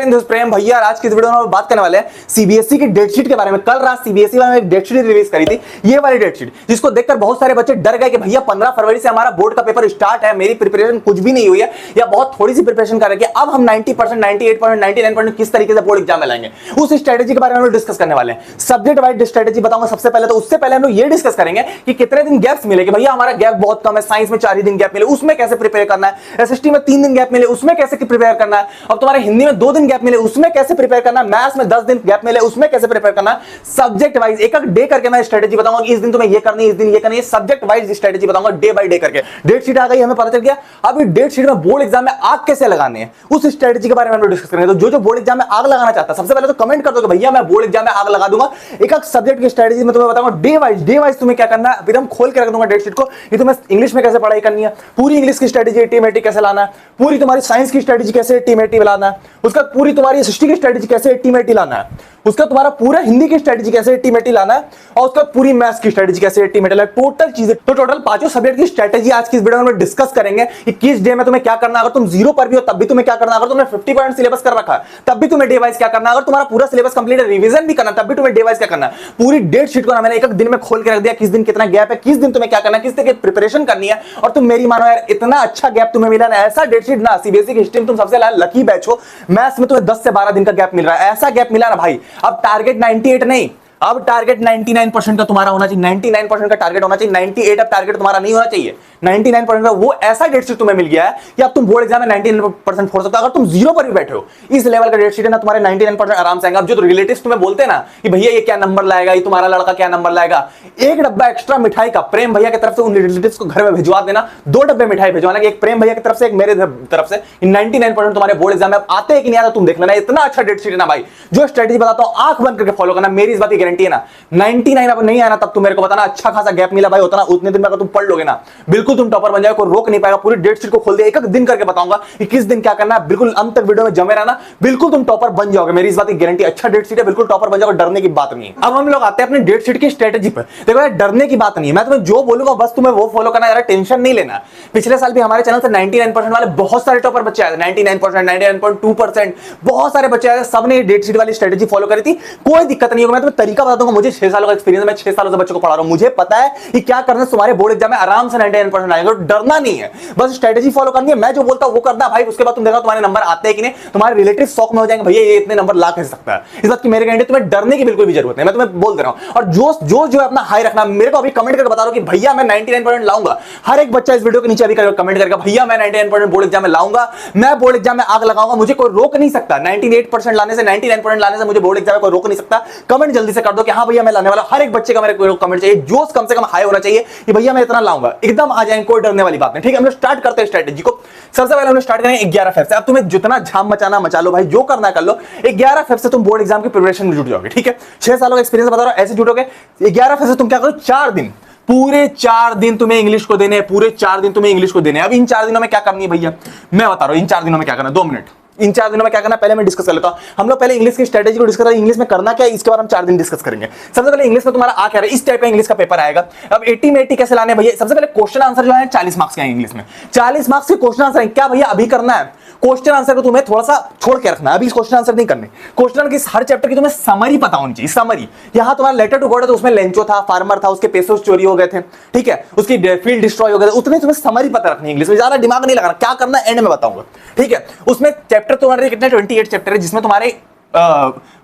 Friend, this प्रेम भैया। आज की इस वीडियो में हम बात करने वाले हैं सीबीएसई की डेट शीट के बारे में। कल रात सीबीएसई वालों ने एक डेट शीट रिलीज करी थी, ये वाली डेट शीट, जिसको देखकर बहुत सारे बच्चे डर गए कि भैया 15 फरवरी से हमारा बोर्ड का पेपर स्टार्ट है, मेरी प्रिपरेशन कुछ भी नहीं हुई है या बहुत थोड़ी सी प्रिपरेशन कर रखी है, अब हम 90%, 98%, 99% किस तरीके से बोर्ड एग्जाम में लाएंगे, उस स्ट्रेटेजी के बारे में हम लोग डिस्कस करने वाले हैं। सब्जेक्ट वाइज स्ट्रेटेजी बताऊंगा सबसे पहले। तो उससे पहले हम लोग ये डिस्कस करेंगे कि कितने दिन गैप्स मिले, कि भैया हमारा गैप बहुत कम है, साइंस में 4 ही दिन गैप मिले, उसमें कैसे प्रिपेयर करना है, एसएसटी में 3 दिन गैप मिले, उसमें कैसे प्रिपेयर करना है, अब तुम्हारे हिंदी में 2 दिन गैप मिले, उसमें कैसे प्रिपेयर करना है, मैथ्स में 10 दिन गैप मिले, उसमें कैसे प्रिपेयर करना है। सब्जेक्ट वाइज एक डे करके मैं स्ट्रेटेजी बताऊंगा कि इस दिन तुम्हें ये करनी है, इस दिन ये करनी है। सब्जेक्ट वाइज स्ट्रेटेजी बताऊंगा डे बाय डे करके। डेट शीट आ गई, हमें पता चल गया। अब इस डेट शीट में बोर्ड एग्जाम में आग कैसे लगानी है, उस स्ट्रेटेजी के बारे में हम डिस्कस करेंगे। तो जो बोर्ड एग्जाम में आग लगाना चाहता है, सबसे पहले तो कमेंट कर दो कि भैया मैं बोर्ड एग्जाम में आग लगा दूंगा। एक सब्जेक्ट की स्ट्रेटेजी में तुम्हें बताऊंगा डे वाइज तुम्हें क्या करना है। फिर हम खोल के रख दूंगा डेट शीट को, ये तुम्हें इंग्लिश में कैसे पढ़ाई करनी है, पूरी इंग्लिश की स्ट्रेटेजी टीमेटी कैसे लाना है, पूरी तुम्हारी साइंस की स्ट्रेटेजी कैसे टीमेटी लाना है, उसका पूरी तुम्हारी हिस्ट्री की स्ट्रेटेजी कैसे टीमेटी लाना है, उसका तुम्हारा पूरा हिंदी की स्ट्रेटेजी कैसे टीमेटी लाना है, और उसका पूरी मैथ्स की स्ट्रेटेजी कैसे टीमेटी लाना है। टोटल चीजें, तो टोटल 5 सब्जेक्ट की स्ट्रेटेजी आज की इस वीडियो में डिस्कस करेंगे कि किस डे में तुम्हें क्या करना है। अगर तुम 0 पर भी हो तब भी तुम्हें क्या करना है, अगर तुमने 50% सिलेबस कर रखा है तब भी तुम्हें डे वाइज क्या करना है, अगर तुम्हारा पूरा सिलेबस कंप्लीट है, रिवीजन भी करना तब भी तुम्हें डे वाइज क्या करना है। पूरी डेट शीट को ना मैंने एक दिन में खोल के रख दिया, किस दिन कितना गैप है, किस दिन तुम्हें क्या करना है, किस तरह की प्रिपरेशन करनी है। और तुम मेरी मानो यार, इतना अच्छा गैप तुम्हें मिला ना, ऐसा डेट शीट ना, सीबीएसई की हिस्ट्री में तुम सबसे लकी बैच हो। मैथ्स में तुम्हें 10 से 12 दिन का गैप मिल रहा है, ऐसा गैप मिला ना भाई। अब टारगेट 98 नहीं, अब टारगेट 99% का तुम्हारा होना चाहिए। 99% का टारगेट होना चाहिए, 98 अब टारगेट तुम्हारा नहीं होना चाहिए। 99% का वो ऐसा डेट शीट तुम्हें मिल गया है कि अब तुम बोर्ड एग्जाम में 99% फोड़ सकते हो। अगर तुम 0 पर भी बैठे हो, इस लेवल का डेट शीट है ना, तुम्हारे 99% आराम से आएंगे। अब जो रिलेटिव्स तुम्हें बोलते हैं ना कि भैया ये क्या नंबर लाएगा, ये तुम्हारा लड़का क्या नंबर लाएगा, एक डब्बा एक्स्ट्रा मिठाई का प्रेम भैया की तरफ से उन रिलेटिव्स को घर में भिजवा देना। 2 डब्बे मिठाई भिजवाना, एक प्रेम भैया की तरफ से, एक मेरे तरफ से। 99% तुम्हारे बोर्ड एग्जाम में आते हैं कि नहीं आता तुम देख लेना। इतना अच्छा डेट शीट है ना भाई, जो स्ट्रेटेजी बताता हूं आंख बंद करके फॉलो करना, मेरी इस बात की गारंटी है ना। 99 अब नहीं आना तब तुम मेरे को बताना, अच्छा खासा गैप मिला भाई, उतना उतने दिन में अगर तुम पढ़ लोगे ना, बिल्कुल तुम टॉपर बन जाओगे, कोई रोक नहीं पाएगा। पूरी डेट शीट को खोल दिया, एक दिन करके बताऊंगा कि किस दिन क्या करना है। बिल्कुल अंत तक वीडियो में जमे रहना, बिल्कुल तुम टॉपर बन जाओगे, मेरी इस बात की गारंटी। अच्छा डेट शीट है, बिल्कुल टॉपर बन जाओगे, डरने की बात नहीं है। अब हम लोग आते हैं अपनी डेट शीट की स्ट्रेटेजी पर। देखो यार, डरने की बात नहीं है, मैं तुम्हें जो बोलूंगा बस तुम्हें वो फॉलो करना, यार टेंशन नहीं लेना। पिछले साल भी हमारे चैनल से 99% वाले बहुत सारे टॉपर बच्चे आए थे, 99%, 99.2%, बहुत सारे बच्चे आए थे, सबने डेट शीट वाली स्ट्रेटेजी फॉलो करी थी। कोई दिक्कत नहीं होगी, मैं तुम्हें तरीका बता दूंगा। मुझे 6 सालों का एक्सपीरियंस है, मैं 6 सालों से बच्चों को पढ़ा रहा हूं, मुझे पता है कि क्या करना है। तुम्हारे बोर्ड एग्जाम में आराम से 99% आएंगे, तो डरना नहीं है, बस स्ट्रेटेजी फॉलो करनी है। मैं जो बोलता हूं वो करना भाई, उसके बाद तुम देखो तुम्हारे नंबर आते हैं कि नहीं। तुम्हारे रिलेटिव शॉक में हो जाएंगे, भैया ये इतने नंबर ला कैसे सकता है। इस बात की मेरी गारंटी, तुम्हें डरने की बिल्कुल भी जरूरत नहीं, मैं तुम्हें बोल दे रहा हूं। और जो अपना हाई रखना, मेरे को अभी कमेंट करके बता रहा हूं कि भैया मैं 99% लाऊंगा। हर एक बच्चा इस वीडियो के नीचे अभी कमेंट करके भैया मैं 99% बोर्ड एग्जाम में लाऊंगा, मैं बोर्ड एग्जाम में आग लगाऊंगा, मुझे कोई रोक नहीं सकता। 98% लाने से, 99% लाने से मुझे बोर्ड एग्जाम में कोई रोक नहीं सकता। कमेंट जल्दी से कर दो कि हाँ भैया मैं लाने वाला। हर एक बच्चे का मेरे को कमेंट चाहिए, जोश कम से कम हाई होना चाहिए कि भैया मैं इतना लाऊंगा, एकदम आ जाएंगे, कोई डरने वाली बात नहीं। ठीक है, हम लोग स्टार्ट करते हैं स्ट्रेटेजी को। सबसे पहले हम लोग स्टार्ट करेंगे 11 फेब से। अब तुम्हें जितना झाम मचाना मचा लो भाई, जो करना कर लो। 11 फेब से तुम बोर्ड एग्जाम की प्रिपरेशन में जुट जाओगे। ठीक है, 6 सालों का एक्सपीरियंस बता रहा हूं, ऐसे जुटोगे। 11 फेब से तुम क्या करो, 4 दिन, पूरे 4 दिन तुम्हें इंग्लिश को देने हैं, पूरे 4 दिन तुम्हें इंग्लिश को देने हैं। अब इन 4 दिनों में क्या करनी है भैया, मैं बता रहा हूं। इन 4 दिनों में क्या करना है, 2 मिनट। इन 4 दिनों में क्या करना, पहले मैं डिस्कस कर लेता हूं। हम लोग पहले इंग्लिश की स्ट्रेटेजी को डिस्कस करेंगे, इंग्लिश में करना क्या है, इसके बाद हम 4 दिन डिस्कस करेंगे। सबसे पहले इंग्लिश में तुम्हारा आ क्या रहा है, इस टाइप का इंग्लिश का पेपर आएगा। अब 80 में 80 कैसे लाने भैया, सबसे पहले क्वेश्चन आंसर जो है 40 मार्क्स के हैं इंग्लिश में। 40 मार्क्स के क्वेश्चन आंसर है क्या भैया, अभी करना है। क्वेश्चन आंसर को तुम्हें थोड़ा सा छोड़ के रखना है, अभी क्वेश्चन आंसर नहीं करने। क्वेश्चन की हर चैप्टर की तुम्हें समरी पता होनी चाहिए, समरी। यहां तुम्हारा लेटर टू गॉड है, तो उसमें लेंचो था, फार्मर था, उसके पैसे चोरी हो गए थे, ठीक है, उसकी फील्ड डिस्ट्रॉय हो गए थे, उतने तुम्हें समरी पता रखनी है इंग्लिश में। ज्यादा दिमाग नहीं लगाना, क्या करना एंड में बताऊंगा। ठीक है, उसमें चैप्टर तुम्हारे कितने 28 चैप्टर है, जिसमें तुम्हारे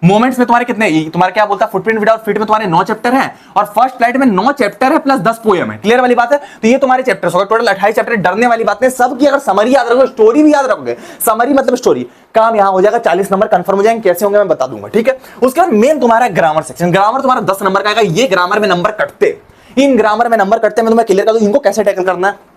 मोमेंट्स में तुम्हारे कितने, तुम्हारे क्या बोलता है, फुटप्रिंट विदाउट फीट में तुम्हारे 9 चैप्टर हैं, और फर्स्ट फ्लाइट में 9 चैप्टर है प्लस 10 पोएम है। क्लियर वाली बात है। तो ये तुम्हारे चैप्टर्स होगा, टोटल 28 चैप्टर। डरने वाली बात नहीं, सब की अगर समरी याद रखोगे, स्टोरी भी याद रखोगे, समरी मतलब स्टोरी, काम यहां हो जाएगा। 40 नंबर कंफर्म हो जाएंगे, कैसे होंगे मैं बता दूंगा। ठीक है, उसके बाद मेन तुम्हारा ग्रामर सेक्शन। ग्रामर तुम्हारा 10 नंबर का आएगा। ये ग्रामर में नंबर कटते, इन ग्रामर में नंबर कटते, मैं तुम्हें क्लियर कर दूं इनको कैसे टैकल करना है।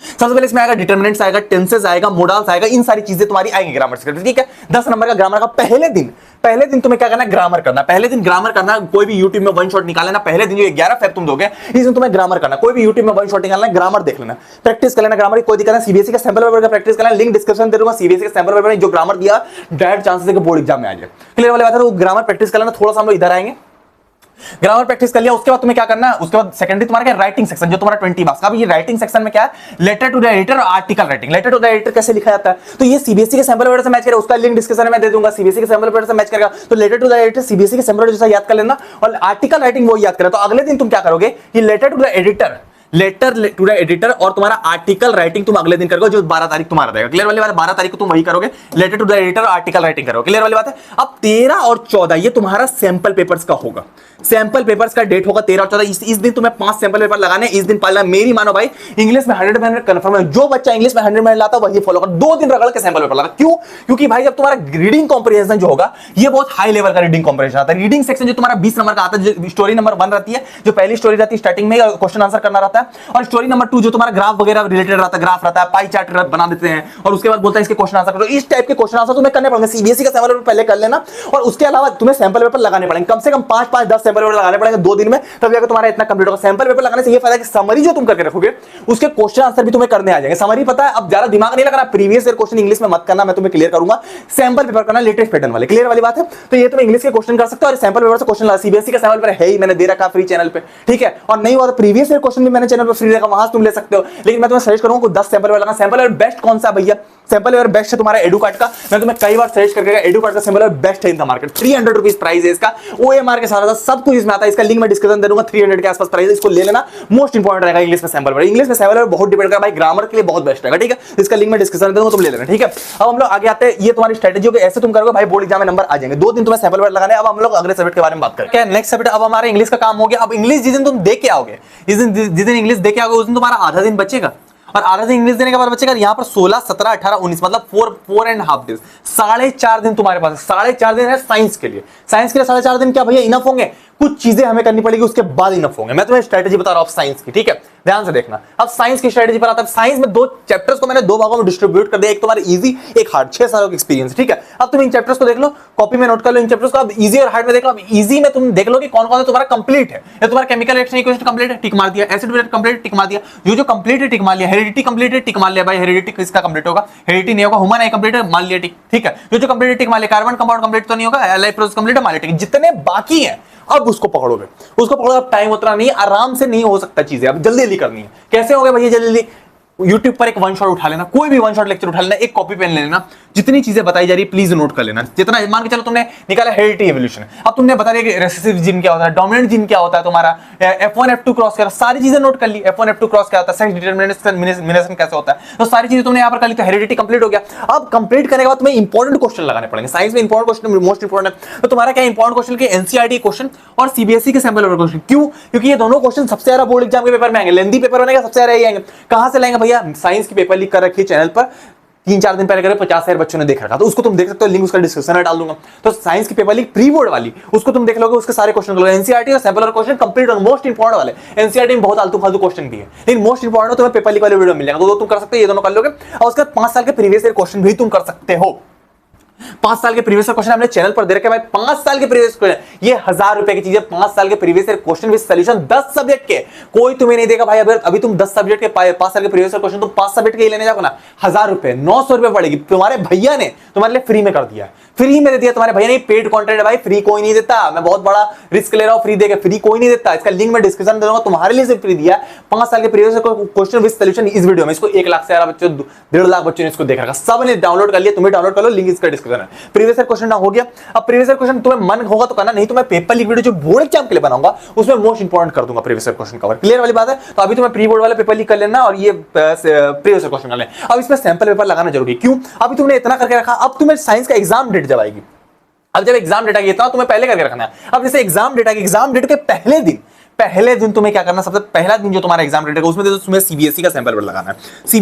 सबसे पहले इसमें आएगा डिटरमिनेंट्स आएगा, टेंसेस आएगा, मोडाल्स आएगा, इन सारी चीजें तुम्हारी आएंगी ग्रामर से। ठीक है, 10 नंबर का ग्रामर का पहले दिन तुम्हें क्या करना है, ग्रामर करना। पहले दिन ग्रामर करना, कोई भी यूट्यूब में वन शॉट निकाल लेना। पहले दिन जो 11 फेब तुम दोगे, इस दिन तुम्हें ग्रामर करना। कोई भी यूट्यूब में वन शॉट निकालना, ग्रामर देख लेना, प्रैक्टिस कर लेना ग्रामर की, कोई दिक्कत नहीं। सीबीएसई का सैंपल पेपर का प्रैक्टिस करना, लिंक डिस्क्रिप्शन दे दूंगा। सीबीएसई का सैंपल पेपर में जो ग्रामर दिया, डायरेक्ट चांसेस है कि बोर्ड एग्जाम में आ जाए। क्लियर वाली बात है, तो ग्रामर प्रैक्टिस कर लेना। थोड़ा सा हम लोग इधर आएंगे, ग्रामर प्रैक्टिस कर लिया, उसके बाद तुम्हें क्या करना है, उसके बाद सेकेंडरी तुम्हारा क्या राइटिंग सेक्शन जो तुम्हारा 20 मार्क्स का। अब ये राइटिंग सेक्शन में क्या है, लेटर टू द एडिटर और article writing. Letter to the editor कैसे लिखा जाता है, तो ये सीबीएसई के सैंपल पेपर से मैच करेगा, उसका लिंक डिस्क्रिप्शन में मैं दे दूंगा। सीबीएसई के सैंपल पेपर से मैच करेगा, तो letter to the editor CBSE के सैंपल पेपर जैसा याद कर लेना, और आर्टिकल राइटिंग वो याद करें। तो अगले दिन तुम क्या करोगे, ये letter to the editor, letter to the editor और तुम्हारा आर्टिकल राइटिंग तुम अगले दिन करोगे, जो 12 तारीख तुम्हारा रहेगा। क्लियर वाली बात है, 12 तारीख को तुम वही करोगे, लेटर टू द एडिटर और आर्टिकल राइटिंग करोगे। क्लियर वाली बात है। अब 13 और 14 ये तुम्हारा सैंपल पेपर्स का होगा, सैंपल पेपर्स का डेट होगा 13 और 14। इस दिन तुम्हें 5 सैंपल पेपर लगाने, इस दिन पहला मेरी मानो भाई, इंग्लिश में 100% कंफर्म है, जो बच्चा इंग्लिश में 100% लाता वही फॉलो कर, 2 दिन रगड़ के सैंपल पेपर लगा। क्यों, क्योंकि भाई जब तुम्हारा रीडिंग कॉम्प्रिहेंशन जो होगा, ये बहुत हाई लेवल का रीडिंग कॉम्प्रिहेंशन आता है। रीडिंग सेक्शन जो तुम्हारा 20 नंबर का आता है, जो स्टोरी नंबर 1 रहती है, जो पहली स्टोरी रहती है स्टार्टिंग में क्वेश्चन आंसर करना रहता है, और स्टोरी नंबर 2 जो तुम्हारा ग्राफ वगैरह रिलेटेड रहता है, ग्राफ रहता है, पाई चार्ट बना देते हैं, और उसके बाद बोलता है इसके क्वेश्चन आंसर करो। इस टाइप के क्वेश्चन आंसर तुम्हें करने पड़ेंगे, सीबीएसई का सैंपल पेपर पहले कर लेना, और उसके अलावा तुम्हें सैंपल पेपर लगाने पड़ेंगे, कम से कम 5-5-10 सैंपल पेपर लगाने पड़ेंगे 2 दिन में, तब जाकर तुम्हारा इतना कंप्लीट होगा। सैंपल पेपर लगाने से ये फायदा कि समरी जो तुम करके रखोगे उसके क्वेश्चन आंसर भी तुम्हें करने आ जाएंगे। समरी पता है, अब ज्यादा दिमाग नहीं लगाना, प्रीवियस ईयर क्वेश्चन इंग्लिश में मत करना, मैं तुम्हें क्लियर करूंगा, सैंपल पेपर करना लेटेस्ट पैटर्न वाले। क्लियर वाली बात है। तो ये तुम इंग्लिश के क्वेश्चन कर सकते हो, और सैंपल पेपर से क्वेश्चन ला, सीबीएसई का सैंपल पेपर है ही, मैंने दे रखा फ्री चैनल पे, ठीक है। और नहीं हुआ तो प्रीवियस ईयर क्वेश्चन भी मैंने चैनल पर फ्री रखा, वहां से तुम ले सकते हो। लेकिन मैं तुम्हें सजेस्ट करूंगा 10 सैंपल पेपर लगाना। सैंपल पेपर बेस्ट कौन सा भैया, सैंपल पेपर बेस्ट है तुम्हारा एडू कार्ड का, मैं तुम्हें कई बार सजेस्ट करके एडू कार्ड का सैंपल पेपर बेस्ट है in the market. 300 rupees price है इसका, ओएमआर के साथ सब कुछ इसमें आता है, इसका लिंक मैं डिस्क्रिप्शन दे दूंगा, 300 के आसपास प्राइस है, इसको ले लेना, मोस्ट इंपॉर्टेंट रहेगा इंग्लिश में सैंपल पेपर। इंग्लिश में सैंपल पेपर बहुत डिपेंड करता है भाई, ग्रामर के लिए बहुत बेस्ट रहेगा, ठीक है। इसका लिंक मैं डिस्क्रिप्शन दे दूंगा, तुम ले लेना, ठीक है। अब हम लोग आगे आते हैं, ये तुम्हारी स्ट्रेटेजी होगी, ऐसे तुम करोगे भाई बोर्ड एग्जाम में नंबर आ जाएंगे। 2 दिन तुम्हें सैंपल पेपर लगाने। अब हम लोग अगले सब्जेक्ट के बारे में बात करें। नेक्स्ट सब्जेक्ट अब हमारा इंग्लिश का काम हो गया। अब इंग्लिश जिस दिन तुम दे के आओगे, जिस दिन इंग्लिश दे के आओगे, उस दिन तुम्हारा आधा दिन बचेगा, और आधा दिन इंग्लिश देने के बाद बचेगा यहाँ पर 16, 17, 18, 19 मतलब 4.5 डेज, 4.5 दिन तुम्हारे पास है। 4.5 दिन है साइंस के लिए। साइंस के लिए 4.5 दिन क्या भैया इनफ होंगे, कुछ चीजें हमें करनी पड़ेगी, उसके बाद इनफ होंगे। मैं तुम्हें स्ट्रेटेजी बता रहा हूं साइंस की, ठीक है, ध्यान से देखना। अब साइंस की स्ट्रेटेजी पर आता है। साइंस में 2 चैप्टर्स को मैंने 2 भागों में डिस्ट्रीब्यूट कर दिया, एक तुम्हारा इजी, एक हार्ड। 6 सालों का एक्सपीरियंस, ठीक है। अब तुम इन चैप्टर्स को देख लो, कॉपी में नोट कर लो इन चैप्टर्स को। अब इजी और हार्ड में देख लो। अब इजी में तुम देख लो कि कौन कौन सा तुम्हारा कंप्लीट है। या तुम्हारा केमिकल रिएक्शन इक्वेशन कंप्लीट है, टिक मार दिया। एसिड रिएक्शन कंप्लीट, टिक मार दिया। जो कंप्लीट है टिक मार लिया। हेरिडिटी कंप्लीट है, टिक मार लिया भाई, हेरिडिटी किसका कंप्लीट होगा, हेरिडिटी नहीं होगा। ह्यूमन आई कंप्लीट है, मान लिया टिक, ठीक है। जो कंप्लीट है टिक मार लिया। कार्बन कंपाउंड कंप्लीट तो नहीं होगा, एलाइड प्रोसेस कंप्लीट है, मान लिया टिक। जितने बाकी है अब उसको पकड़ोगे, उसको पकड़ो। अब टाइम उतना नहीं, आराम से नहीं हो सकता चीजें, अब जल्दी जल्दी करनी है। कैसे हो गए भैया जल्दी जल्दी, यूट्यूब पर एक 1 शॉट उठा लेना, कोई भी 1 शॉट लेक्चर उठा लेना, एक कॉपी पेन ले लेना, जितनी चीजें बताई जा रही है प्लीज नोट कर लेना। जितना मान के चलो तुमने निकाला हेरिडिटी एवोल्यूशन, अब तुमने बता दिया कि रेसेसिव जीन क्या होता है, डोमिनेंट जीन क्या होता है तुम्हारा, F1 F2 क्रॉस क्या, सारी चीजें नोट कर ली। F1 F2 क्रॉस क्या होता है, सेक्स डिटरमिनेशन कैसे होता है, तो सारी चीजें तुमने यहां पर कर ली, तो हेरिडिटी कंप्लीट हो गया। अब कंप्लीट करने के बाद तुम्हें इंपॉर्टेंट क्वेश्चन लगाने पड़ेंगे। साइंस में इंपॉर्टेंट क्वेश्चन मोस्ट इंपॉर्टेंट है, तो तुम्हारा क्या इंपॉर्टेंट क्वेश्चन के एनसीईआरटी क्वेश्चन और सीबीएसई के सैंपल पेपर क्वेश्चन। क्यों, क्योंकि ये दोनों क्वेश्चन सबसे ज्यादा बोर्ड एग्जाम के पेपर में आएंगे, लेंथी पेपर बनेगा, सबसे ज्यादा ये आएंगे। कहां से लाएंगे भैया, साइंस की पेपर लीक कर रखी है चैनल पर, 3-4 दिन पहले करे, 50,000 बच्चों ने देख रखा, तो उसको तुम देख सकते हो, लिंक उसका डिस्क्रिप्शन में डाल दूंगा। तो साइंस की पेपर लीक प्री बोर्ड वाली, उसको तुम देख लोगे, उसके सारे क्वेश्चन एनसीईआरटी और सैंपल और क्वेश्चन कंप्लीट और मोस्ट इंपॉर्टेंट वाले। एनसीईआरटी में बहुत आलतू फालतू क्वेश्चन भी है, लेकिन मोस्ट इंपॉर्टेंट तुम्हें पेपर लीक वाले वीडियो मिल जाएगा, तो तुम कर सकते हो, ये दोनों कर लोगे। और उसके 5 साल के प्रीवियस ईयर क्वेश्चन भी तुम कर सकते हो। 5 साल के प्रीवियस क्वेश्चन हमने चैनल पर दे रखे भाई, 5 साल के प्रीवियस क्वेश्चन, ये 1000 रुपए की चीज है। 5 साल के previous question with solution 10 subject के, कोई तुम्हें नहीं देगा भाई। अभी तुम 10 सब्जेक्ट के 5 साल के प्रीवियस क्वेश्चन तुम 5 सब्जेक्ट के ही लेने जाओ ना, 1000 रुपए, 900 रुपए पड़ेगी। तुम्हारे भैया ने तुम्हारे लिए फ्री में कर दिया, फ्री में दे दिया तुम्हारे भैया ने। पेड कंटेंट है भाई, फ्री कोई नहीं देता, मैं बहुत बड़ा रिस्क ले रहा हूं, फ्री देके, फ्री कोई नहीं देता। इसका लिंक मैं डिस्क्रिप्शन में दे दूंगा, तुम्हारे लिए सिर्फ फ्री दिया। 5 साल के प्रीवियस क्वेश्चन विद सॉल्यूशन इस वीडियो में, इसको 1 लाख से ज्यादा बच्चों, 1.5 लाख बच्चों ने इसको देख रखा, सब ने डाउनलोड कर लिया, तुम्हें डाउनलोड कर लो, लिंक इसका डिस्क्रिप्शन है। प्रीवियस क्वेश्चन ना हो गया। अब प्रीवियस क्वेश्चन तुम्हें मन होगा तो करना, नहीं तो मैं पेपर लीक वीडियो जो बोर्ड एग्जाम के लिए बनाऊंगा उसमें मोस्ट इंपॉर्टेंट कर दूंगा प्रीवियस क्वेश्चन कवर। क्लियर वाली बात है। तो अभी तुम्हें प्री बोर्ड वाला पेपर लीक कर लेना और ये प्रीवियस क्वेश्चन कर लेना। अब इसमें सैंपल पेपर लगाना जरूरी। क्यों, अभी तुमने इतना करके रखा, अब तुम्हें साइंस का एग्जाम डेट जब आएगी, अब जब एग्जाम डेट आएगी इतना तुम्हें पहले करके रखना है। अब जैसे एग्जाम डेट आएगी, एग्जाम डेट के पहले दिन तुम्हें क्या करना, सबसे पहला दिन जो तुम्हारा एग्जाम डेट है उसमें तुम्हें सीबीएसई का सैंपल पेपर लगाना है।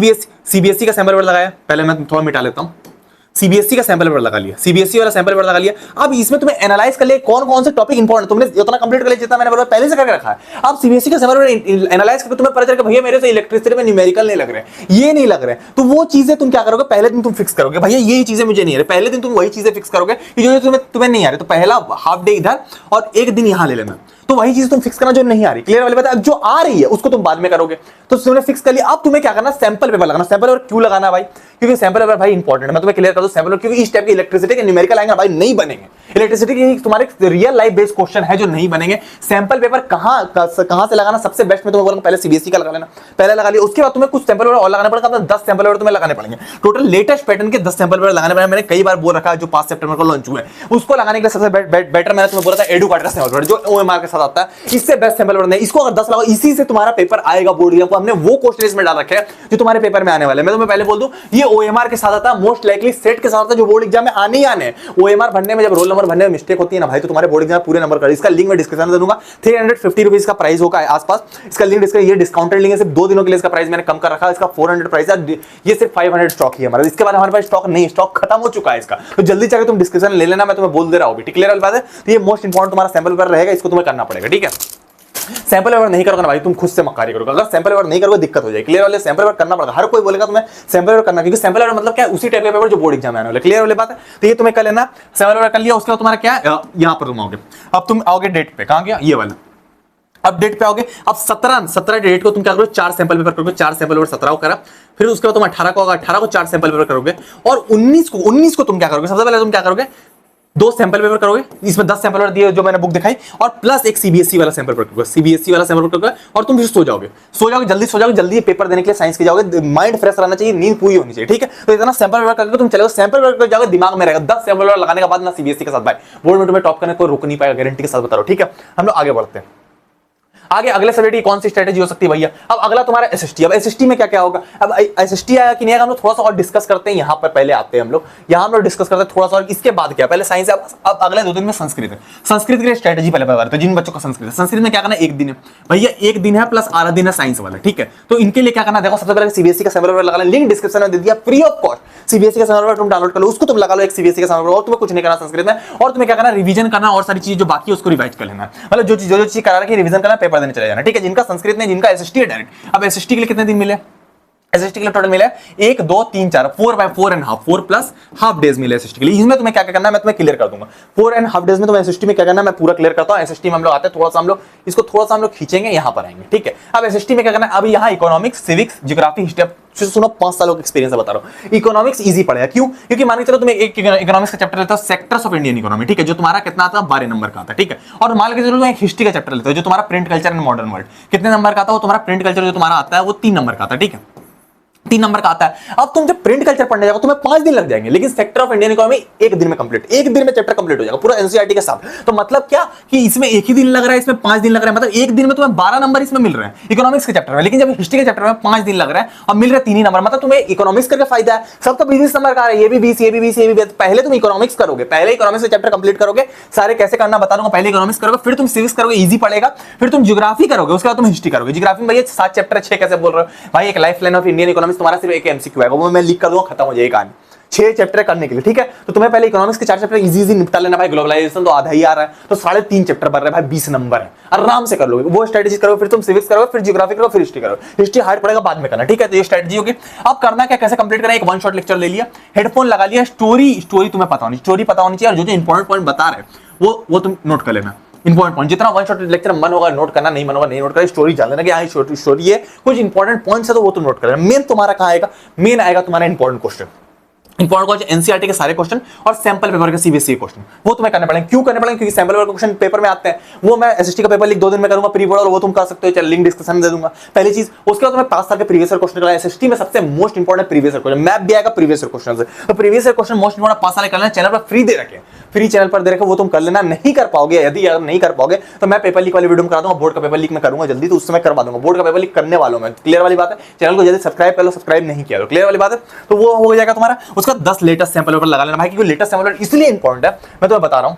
सीबीएसई का सैंपल पेपर लगाया, पहले मैं थोड़ा मिटा लेता हूं। सीबीएसई का सैंपल पेपर लगा लिया, सीबीएसई वाला सैंपल पेपर लगा लिया। अब इसमें तुम्हें एनालाइज कर लिया कौन कौन से टॉपिक इंपॉर्टेंट, तुमने उतना कंप्लीट कर लिया जितना मैंने बोला पहले से करके रखा है। अब सीबीएसई का सैंपल पेपर एनालाइज करके तुम्हें पता चलेगा भैया मेरे से इलेक्ट्रिसिटी में न्यूमेरिकल नहीं लग रहे, ये नहीं लग रहे, तो वो चीजें तुम क्या करोगे, पहले दिन तुम फिक्स करोगे भैया यही चीजें मुझे नहीं आ रही। पहले दिन तुम वही चीजें फिक्स करोगे जो तुम्हें नहीं आ रही, तो पहला हाफ डे इधर और 1 दिन यहां ले लेना, तो वही चीज तुम फिक्स करना जो नहीं आ रही। क्लियर वाली बात है। जो आ रही है उसको तुम बाद में करोगे, तो तुमने फिक्स कर लिया। अब तुम्हें क्या करना, सैंपल पेपर लगाना। सैंपल पेपर क्यों लगाना भाई, क्योंकि सैंपल पेपर भाई इंपॉर्टेंट है। मैं तुम्हें क्लियर कर दूं सैंपल पेपर, क्योंकि इस टाइप की इलेक्ट्रिसिटी के न्यूमेरिकल आएंगे भाई नहीं बनेंगे, इलेक्ट्रिसिटी की तुम्हारे रियल लाइफ बेस्ड क्वेश्चन है जो नहीं बनेंगे। सैंपल पेपर कहां से लगाना सबसे बेस्ट, मैं तुम्हें बोलूंगा पहले सीबीएसई का लगा लेना, पहले लगा लिया, उसके बाद तुम्हें कुछ सैंपल पेपर और लगाने पड़ेगा, 10 सैंपल पेपर तुम्हें लगाने पड़ेंगे। टोटल लेटेस्ट पैटर्न के 10 सैंपल पेपर लगाने पड़ेंगे। मैंने कई बार बोल रखा है जो 5 सितंबर को लॉन्च हुए उसको लगाने के लिए सबसे बेटर मैंने तुम्हें बोला था एडू कार्ड का सैंपल पेपर जो ओएमआर के साथ आता है, इससे बेस्ट सैंपल पेपर नहीं। इसको अगर 10 लगाओ इसी से तुम्हारा पेपर आएगा बोर्ड एग्जाम। हमने वो क्वेश्चन इसमें डाल रखे हैं जो तुम्हारे पेपर में आने वाले। मैं तुम्हें पहले बोल दूं ये ओएमआर के साथ आता है, मोस्ट लाइकली सेट के साथ आता है जो बोर्ड एग्जाम में आने ही आने। ओएमआर भरने में जब रोल नंबर भरने में मिस्टेक होती है ना भाई तो तुम्हारे बोर्ड एग्जाम पूरे नंबर कर। इसका लिंक मैं डिस्क्रिप्शन में दे दूंगा, 350 रुपीज का प्राइस होगा आसपास। इसका लिंक डिस्क्रिप्शन, ये डिस्काउंटेड लिंक है, सिर्फ 2 दिनों के लिए इसका प्राइस मैंने कम कर रखा है। इसका 400 प्राइस है, ये सिर्फ 500 स्टॉक ही है हमारा। इसके बाद हमारे पास स्टॉक नहीं, स्टॉक खत्म हो चुका है इसका, तो जल्दी जाकर तुम डिस्क्रिप्शन ले लेना, मैं तुम्हें बोल दे रहा हूं। क्लियर वाली बात है। तो ये मोस्ट इंपॉर्टेंट तुम्हारा सैंपल पेपर रहेगा, इसको तुम्हें करना पड़ेगा, ठीक है। सैंपल पेपर नहीं करोगे ना भाई तुम खुद से मक्कारी करोगे, अगर सैंपल पेपर नहीं करोगे दिक्कत हो जाएगी। क्लियर वाले सैंपल पेपर करना पड़ेगा, हर कोई बोलेगा तुम्हें सैंपल पेपर करना, क्योंकि सैंपल पेपर मतलब क्या है, उसी टाइप का पेपर जो बोर्ड एग्जाम में आने वाला। क्लियर वाली बात है। तो ये तुम्हें कर लेना, सैंपल पेपर कर लिया, उसके बाद तुम्हारा क्या यहां पर तुम आओगे। अब तुम आओगे डेट पे, कहां गया ये वाला, अब डेट पे आओगे। अब 17 डेट को तुम क्या करोगे, 4 सैंपल पेपर करोगे, 4 सैंपल पेपर 17 को करा, फिर उसके बाद तुम 18 को होगा, 18 को 4 सैंपल पेपर करोगे, और 19 को तुम क्या करोगे, सबसे पहले तुम क्या करोगे 2 सैंपल पेपर करोगे, इसमें 10 सैंपल पेपर दिए जो मैंने बुक दिखाई, और प्लस एक सीबीएसई वाला सैंपल पेपर करोगे, सीबीएसई वाला सैंपल पेपर करोगे, और तुम फिर सो जाओगे, जल्दी सो जाओगे, जल्दी पेपर देने के लिए साइंस के जाओगे। माइंड फ्रेश रहना चाहिए, नींद पूरी होनी चाहिए, ठीक है। तो इतना सैंपल पेपर करके तुम चले सैंपल पेपर कर जाओगे, दिमाग में रहेगा 10 सैंपल पेपर लगाने के बाद ना सीबीएसई के साथ भाई बोर्ड में तुम्हें टॉप करने को रुक नहीं पाएगा, गारंटी के साथ बता रहा हूं, ठीक है। हम लोग आगे बढ़ते हैं। आगे अगले सब्जेक्ट की कौन सी स्ट्रेटेजी हो सकती है भैया। अब अगला तुम्हारा एसएसटी। अब एसएसटी में क्या क्या होगा, अब एसएसटी आया कि नहीं आया हम लोग थोड़ा सा और डिस्कस करते हैं। यहाँ पर पहले आते हैं हम लोग, यहाँ हम लोग डिस्कस करते हैं थोड़ा सा, और इसके बाद क्या, पहले साइंस है। अब अगले 2 दिन में संस्कृत है। संस्कृत के लिए स्ट्रेटेजी पहले बता रहे, तो जिन बच्चों का संस्कृत है, संस्कृत में क्या करना है, 1 दिन है भैया, 1 दिन है प्लस आधा दिन है साइंस वाला, ठीक है। तो इनके लिए क्या करना, देखो सबसे पहले सीबीएसई का सैंपल पेपर लगा लें, लिंक डिस्क्रिप्शन में दे दिया फ्री ऑफ कॉस्ट। सीबीएसई का सैंपल पेपर तुम डाउनलोड कर लो, उसको तुम लगा लो एक सीबीएसई का सैंपल पेपर, और तुम्हें कुछ नहीं करना संस्कृत में, और तुम्हें क्या करना, रिवीजन करना, और सारी चीज जो बाकी है उसको रिवाइज कर लेना, मतलब जो चीज करा रखी रिवीजन करना, पेपर देने चले जाना, ठीक है। जिनका संस्कृत नहीं, जिनका एसएसटी है डायरेक्ट। अब एसएसटी के लिए कितने दिन मिले, एसएसटी के लिए टोटल मिला 1 2 3 4 4 प्लस हाफ डेज मिले एसएसटी के लिए। इसमें तुम्हें क्या क्या करना है मैं तुम्हें क्लियर कर दूंगा। 4.5 डेज में तुम्हें एसएसटी में क्या करना है मैं पूरा क्लियर करता हूं। एसएसटी में हम लोग आते हैं, थोड़ा सा हम लोग खींचेंगे, यहां पर आएंगे, ठीक है। अब एसएसटी में क्या करना है, अभी यहां इकोनॉमिक्स, सिविक्स, ज्योग्राफी, हिस्ट्री, सुनो 5 सालों का एक्सपीरियंस बता रहा हूं। इकोनॉमिक्स इजी पड़ेगा, क्यों, क्योंकि मान के चलो तुम्हें एक इकोनॉमिक्स का चैप्टर लेता हो, सेक्टर्स ऑफ इंडियन इकोनॉमी, ठीक है, जो तुम्हारा कितना आता है 12 नंबर का आता है, ठीक है। और मान के चलो एक हिस्ट्री का चैप्टर लेते हो जो तुम्हारा print culture and modern world, कितने नंबर का आता है, वो तुम्हारा प्रिंट कल्चर जो तुम्हारा आता है वो 3 नंबर का आता है, ठीक है, 3 नंबर का आता है। अब तुम जब प्रिंट कल्चर पढ़ने जाओगे तुम्हें 5 दिन लग जाएंगे, लेकिन सेक्टर ऑफ इंडियन इकोनॉमी 1 दिन में कंप्लीट, 1 दिन में चैप्टर कंप्लीट हो जाएगा पूरा एनसीईआरटी के साथ। तो मतलब क्या कि इसमें 1 ही दिन लग रहा है, इसमें 5 दिन लग रहा है, मतलब 1 दिन में तुम्हें 12 नंबर इसमें मिल रहे हैं इकोनॉमिक्स के चैप्टर में, लेकिन जब हिस्ट्री के चैप्टर में 5 दिन लग रहा है और मिल रहे 3 ही नंबर, मतलब तुम्हें इकोनॉमिक्स करके फायदा है। सब तो 20 नंबर का आ रहा है, ये भी 20, ये भी 20, ये भी 20। पहले तुम इकोनॉमिक्स करोगे, पहले इकोनॉमिक्स के चैप्टर कंप्लीट करोगे, सारे कैसे करना बता दूंगा। पहले इकोनॉमिक्स करोगे, फिर तुम सिविक्स करोगे, इजी पड़ेगा, फिर तुम ज्योग्राफी करोगे, उसके बाद तुम हिस्ट्री करोगे। ज्योग्राफी में भैया 7 चैप्टर 6 कैसे बोल रहे हो भाई, एक life line of Indian economics तुम्हारा सिर्फ एक एमसीक्यू आएगा, वो मैं लिख कर दूंगा, खत्म हो जाएगा कहानी। 6 चैप्टर करने के लिए, ठीक है। तो तुम्हें पहले इकोनॉमिक्स के 4 चैप्टर इजी निपटा लेना भाई। ग्लोबलाइजेशन तो आधा ही आ रहा है, तो 3.5 चैप्टर बन रहे हैं भाई, 20 नंबर है, आराम से कर लोगे। वो स्ट्रेटेजी करो, फिर तुम सिविक्स करो, फिर ज्योग्राफी करो, फिर हिस्ट्री करो। हिस्ट्री हार्ड पड़ेगा बाद में करना, ठीक है। तो ये स्ट्रेटेजी होगी। अब करना क्या, कैसे कंप्लीट करना, एक 1 शॉट लेक्चर ले लिया, हेडफोन लगा लिया, स्टोरी तुम्हें पता होनी चाहिए, और जो इंपॉर्टेंट पॉइंट बता रहे वो तुम नोट कर लेना। इंपॉर्टेंट पॉइंट जितना 1 शॉट लेक्चर मन होगा नोट करना, नहीं मन होगा नहीं नोट करना। स्टोरी जान लेना कि हाँ स्टोरी है, कुछ इंपॉर्टेंट पॉइंट्स है तो वो तुम नोट कर लेना। मेन तुम्हारा कहां आएगा, मेन आएगा तुम्हारा important question, important question NCERT के सारे क्वेश्चन और सैंपल पेपर के सीबीएसई क्वेश्चन, वो तुम्हें करने पड़ेंगे। क्यों करने पड़ेंगे, क्योंकि सैंपल पेपर क्वेश्चन पेपर में आते हैं, वो मैं एसएसटी का पेपर लिख 2 दिन में करूंगा प्री बोर्ड, और वो तुम कर सकते हो, चल लिंक डिस्क्रिप्शन में दे दूंगा। पहली चीज, उसके बाद तुम्हें 5 साल के प्रीवियस ईयर क्वेश्चन करना है। एसएसटी में सबसे most important previous year question, map भी आएगा प्रीवियस ईयर क्वेश्चन से, तो previous year question most important 5 साल करना है। चैनल पर फ्री दे रखे, फ्री चैनल पर दे रखे, वो तुम कर लेना। नहीं कर पाओगे, यदि अगर नहीं कर पाओगे तो मैं पेपर लीक वाली वीडियो में करा दूंगा, बोर्ड का पेपर लीक में करूंगा जल्दी, तो उस समय करवा दूंगा। बोर्ड का पेपर लीक करने वालों में, क्लियर वाली बात है। चैनल को जल्दी सब्सक्राइब कर लो, सब्सक्राइब नहीं किया तो क्लियर वाली बात है, तो वो हो जाएगा तुम्हारा। उसका 10 लेटेस्ट सैंपल पेपर लगा लेना भाई, क्योंकि लेटेस्ट सैंपल पेपर इसलिए इंपॉर्टेंट है, मैं तुम्हें बता रहा हूं।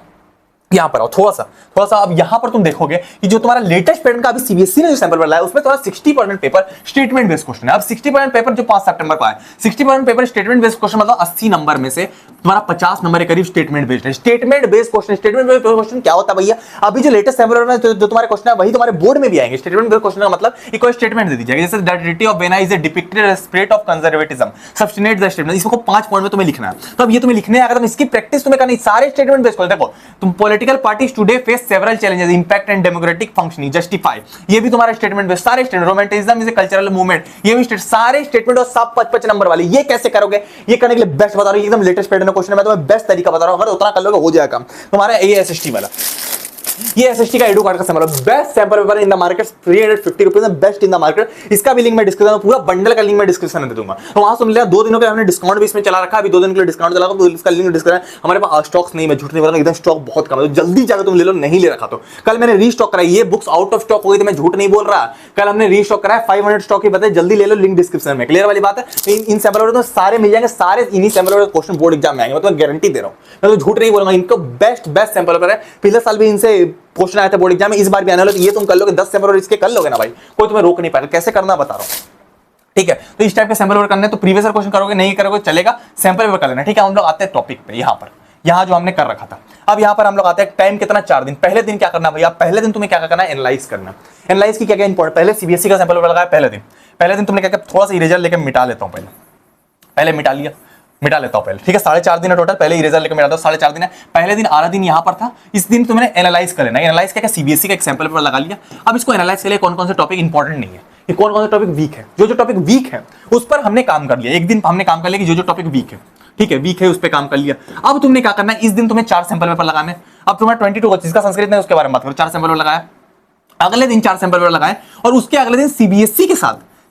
यहां पर आओ थोड़ा सा अब यहां पर तुम देखोगे कि जो तुम्हारा लेटेस्ट पैटर्न का अभी सीबीएसई ने जो सैंपल पेपर लाया उसमें तुम्हारा 60% पेपर स्टेटमेंट बेस्ड क्वेश्चन है। अब 60% पेपर जो 5 सितंबर को आया, 60% पेपर स्टेटमेंट बेस्ड क्वेश्चन, मतलब 80 नंबर में से तुम्हारा 50 नंबर के करीब स्टेटमेंट बेस्ड है। स्टेटमेंट बेस्ड क्वेश्चन क्या होता है भैया, अभी जो लेटेस्ट सैंपल पेपर में जो तुम्हारे क्वेश्चन है वही तुम्हारे बोर्ड में भी आएंगे। स्टेटमेंट बेस्ड क्वेश्चन का मतलब एक कोई स्टेटमेंट दे दी जाएगी, जैसे the treaty of Vienna is a depicted spirit of conservatism, substantiate the statement, इसको 5 पॉइंट में तुम्हें लिखना है। तो अब ये तुम्हें लिखने आएगा, तुम इसकी प्रैक्टिस तुम्हें करनी। सारे स्टेटमेंट बेस्ड क्वेश्चन देखो, तुम political parties today face several challenges, impact and democratic functioning, justify, ये भी तुम्हारा स्टेटमेंट, सारे statement, romanticism is a cultural movement, ये भी सारे स्टेटमेंट और सब 55 नंबर वाले। ये कैसे करोगे, ये करने के लिए बेस्ट बता रहा हूं, एकदम लेटेस्ट पैटर्न क्वेश्चन है, मैं तुम्हें बेस्ट तरीका बता रहा हूं, अगर उतना कर लोगे हो जाएगा काम तुम्हारा। ये एसएसटी वाला, ये एसएसटी का एडू कार्ड का sample, best sample paper in the market, 350 rupees में बेस्ट इन द मार्केट। इसका भी लिंक मैं डिस्क्रिप्शन में, पूरा बंडल का लिंक मैं डिस्क्रिप्शन में दे दूंगा, तो वहां सुन लिया। 2 दिनों के हमने डिस्काउंट भी इसमें चला रखा, अभी 2 दिन के लिए डिस्काउंट चला रखा, तो इसका लिंक डिस्क्रिप्शन। हमारे पास स्टॉक्स नहीं, मैं झूठ नहीं बोल रहा, एकदम स्टॉक बहुत कम है, तो जल्दी जाकर तुम ले लो, नहीं ले रखा तो। कल मैंने रीस्टॉक कराई, ये बुक्स आउट ऑफ स्टॉक हो गई थी, मैं झूठ नहीं बोल रहा, कल हमने रीस्टॉक कराया, 500 स्टॉक ही बताए, जल्दी ले लो, लिंक डिस्क्रिप्शन में। क्लियर वाली बात है। इन सैंपल पेपर तो सारे मिल जाएंगे, सारे इन्हीं sample paper question board exam में आएंगे, मैं तुम्हें गारंटी दे रहा हूं, मैं तो झूठ नहीं बोलूंगा। इनको बेस्ट सैंपल पेपर है, पिछले साल भी इनसे क्वेश्चन आया था बोर्ड एग्जाम में, इस बार भी आने वाला, तो ये तुम कर लोगे 10 सैंपल और इसके कर लोगे ना भाई, कोई तुम्हें रोक नहीं पाएगा। कैसे करना बता रहा हूं, ठीक है। तो इस टाइप के सैंपल पेपर करने, तो प्रीवियस ईयर क्वेश्चन करोगे, नहीं करोगे चलेगा, सैंपल पेपर कर लेना, ठीक है। हम लोग आते हैं टॉपिक पे, यहाँ पर, यहाँ जो हमने कर रखा था। अब यहाँ पर हम लोग आते हैं, टाइम कितना, 4 दिन। पहले दिन क्या करना भैया, पहले दिन तुम्हें क्या करना है, एनालाइज करना। एनालाइज की क्या क्या इंपॉर्टेंट, पहले सीबीएसई का सैंपल पेपर लगाया पहले दिन तुमने क्या किया, थोड़ा सा इरेजर लेकर मिटा लेता हूँ, पहले मिटा लेता हूं पहले, ठीक है। 4.5 दिन है टोटल, पहले इरेजर लेकर मिटा दो, 4.5 दिन है। पहले दिन आधा दिन यहां पर था, इस दिन तुमने एनालाइज कर लेना। एनालाइज क्या, सीबीएसई का एक सैंपल पेपर लगा लिया। अब इसको एनालाइज के लिए कौन कौन से टॉपिक इंपॉर्टेंट नहीं है, ये कौन कौन से टॉपिक वीक है, जो टॉपिक वीक है उस पर हमने काम कर लिया। एक दिन हमने काम कर लिया कि जो टॉपिक वीक है, ठीक है, वीक है उस पर काम कर लिया। अब तुमने क्या करना है, इस दिन तुम्हें 4 सैंपल पेपर लगाने। अब तुम्हें 22 जिसका संस्कृत है उसके बारे में बात करो, 4 सैंपल पेपर लगाया, अगले दिन 4 सैंपल पेपर लगाए, और उसके अगले दिन